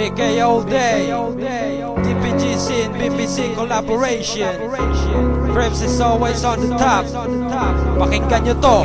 BK all day, DPG scene, BBC collaboration. Frames is always on the top. Pakinggan nyo to.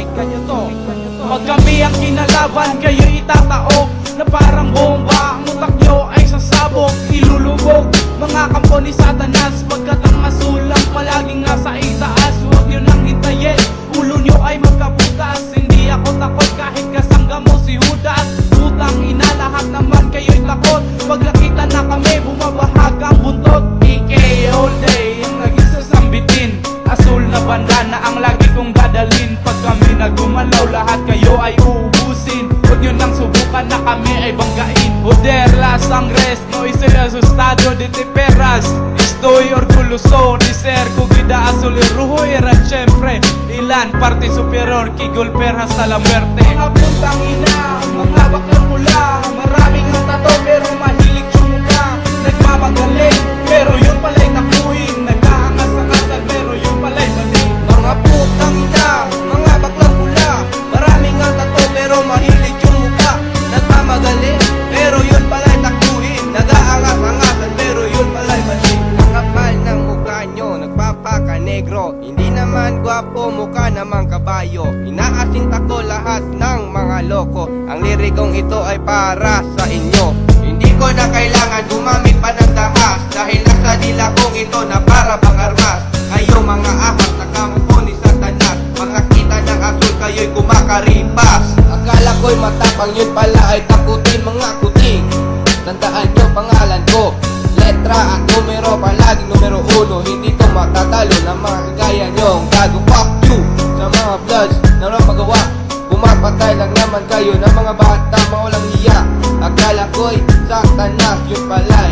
Pag kami ang kinalaban, kayo itataob na parang bomba. Ang utak nyo ay sasabog, ilulubog. Mga kampo ni Satanas, pagkat ang masulang palaging nasa itaas. Huwag nyo nang hintayin, ulo nyo ay magkabutas. Hindi ako takot kahit kasangga mo si Judas. Putang ina, lahat naman kayo'y takot. Pag nakita na kami, bumabahag ang buntot. BK all day, ang naging sasambitin. Asul na banda na ang lagi kong dadalin. Pag kami nagumalaw, lahat kayo ay uubusin. Huwag nyo nang subukan na kami ay banggain. Joder, las sangres, no hice el asustado de te perras. Estoy orgulloso de ser cogida azul y rojo. Era siempre ilan parte superior que golpear hasta la muerte. Mga puntang ina, mga baklang mula. Maraming ang tato pero mahilig sumuka. Nagmamagaling pero yun pala'y takuin. Nag-aangas-angasan pero yun pala'y maling. Mga putang ina, mga baklang mula. Maraming ang tato pero mahilig sumuka. Nagmamagaling pero yun pala'y takuin. Nag-aangas-angasan pero yun pala'y maling. Ang kapal ng mukha nyo, nagpapaka-negro. Hindi naman gwapo, mukha namang kabayo. Inaasinta ko lahat ng mga loko. Ang lirikong ito ay para sa inyo. Hindi ko na kailangan gumamit pa ng dahas, dahil nasa dila kong ito na para bang armas. Kayo mga ahas na kampo ni Satanas, mga kita ng asul kayo'y kumakaripas. Akala ko'y matapang, yun pala ay takutin mga kuting. Tandaan nyo pangalan ko, letra at numero, palaging numero 1. Hindi ko matatalo ng mga kagaya nyong gago. Fuck you sa mga bloods na walang magawa. Pumapatay lang naman kayo ng mga bata mawalang hiya. Akala ko'y Satanas, yun pala'y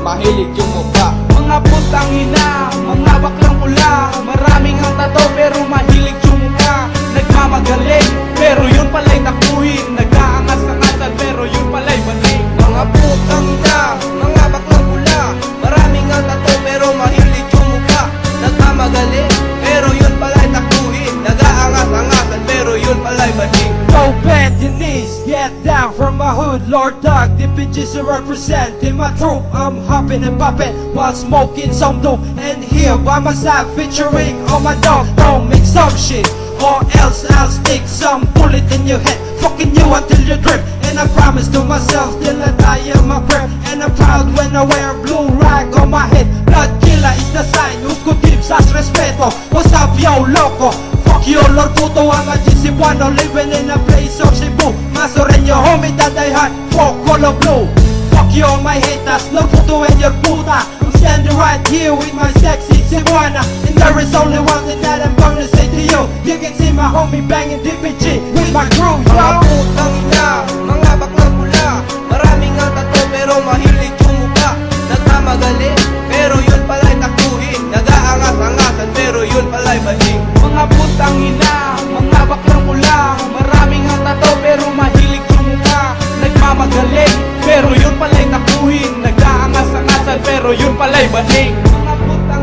mahilig yung mukha. Mga putang ina, mga baklang pula. Maraming ang tato pero mahilig yung mukha. Nagmamagaling pero yun pala'y takuhin. Nag-aangas-angasan pero yun pala'y maling. Mga putang ina, mga baklang pula. Maraming ang tato pero mahilig yung mukha. Nagmamagaling pero yun pala'y takuhin. Nag-aangas-angasan pero yun pala'y maling. Go bend your knees, get down from my hood, Lord Dog. DPG's to represent in my troop. I'm hopping and popping while smoking some dope. And here by my side featuring all my dog. Don't make some shit or else I'll stick some bullet in your head, fucking you until you drip. And I promise to myself till I die in my breath. And I'm proud when I wear blue rag on my head. Blood killer is the sign, uskutim sas respeto. What's up yo loco? Fuck you Lord puto, I'm a GC Buano, living in a place of Cebu. Masoreño homie that I had, fuck color blue. Fuck you all my haters, Lord puto and your puta. I'm standing right here with my sexy Cebuana. And there is only one thing that I'm gonna say to you. You can see my homie banging DPG with my crew, Mga yo. putang ina, mga baklang pula. Maraming ang tato pero mahilig yung mukha. Nagmamagaling pero yun pala'y takuhin. Nag-aangas-angasan pero yun pala'y maling. Mga putang ina, mga baklang pula. Maraming ang tato pero mahilig yung mukha. Nagmamagaling pero yun pala'y takuhin. Nag-aangas-angasan pero yun pala'y maling. Mga putang